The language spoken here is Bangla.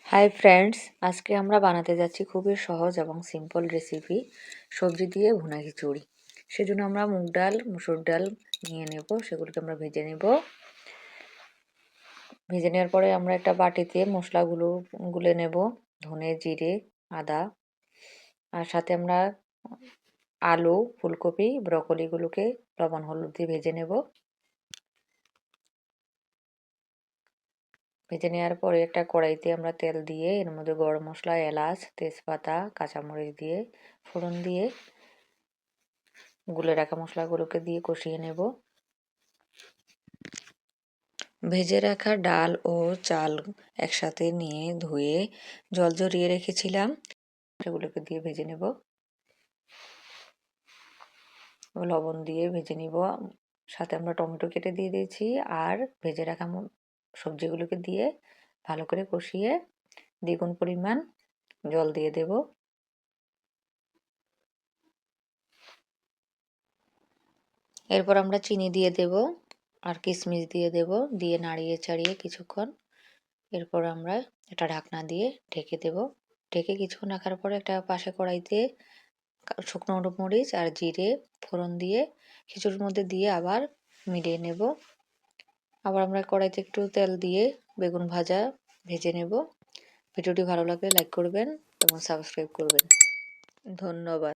হাই ফ্রেন্ডস, আজকে আমরা বানাতে যাচ্ছি খুবই সহজ এবং সিম্পল রেসিপি সবজি দিয়ে ভুনা খিচুড়ি। সেজন্য আমরা মুগ ডাল, মুসুর ডাল নিয়ে নেব, সেগুলোকে আমরা ভেজে নেব। ভেজে নেওয়ার পরে আমরা একটা বাটিতে মশলাগুলো গুলে নেব, ধনে, জিরে, আদা, আর সাথে আমরা আলু, ফুলকপি, ব্রকলিগুলোকে লবণ হলুদ দিয়ে ভেজে নেব। ভেজে নেওয়ার পরে একটা কড়াইতে আমরা তেল দিয়ে এর মধ্যে গরম মশলা, এলাচ, তেজপাতা, কাঁচামরিচ দিয়ে ফোড়ন দিয়ে গুলে রাখা মশলাগুলোকে দিয়ে কষিয়ে নেব। ভেজে রাখা ডাল ও চাল একসাথে নিয়ে ধুয়ে জল ঝরিয়ে রেখেছিলাম, সেগুলোকে দিয়ে ভেজে নেব। লবণ দিয়ে ভেজে নিব। সাথে আমরা টমেটো কেটে দিয়ে দিয়েছি, আর ভেজে রাখা সবজিগুলোকে দিয়ে ভালো করে কষিয়ে দ্বিগুণ পরিমাণ জল দিয়ে দেব। এরপর আমরা চিনি দিয়ে দেব আর কিশমিশ দিয়ে দেব, দিয়ে নাড়িয়ে চাড়িয়ে কিছুক্ষণ এরপর আমরা এটা ঢাকনা দিয়ে ঢেকে দেব। ঢেকে কিছুক্ষণ রাখার পরে একটা পাশে কড়াইতে শুকনো মরিচ আর জিরে ফোড়ন দিয়ে খিচুড়ির মধ্যে দিয়ে আবার মিলিয়ে নেব। আবার আমরা কড়াইতে একটু তেল দিয়ে বেগুন ভাজা ভেজে নেব। ভিডিওটি ভালো লাগলে লাইক করবেন এবং সাবস্ক্রাইব করবেন। ধন্যবাদ।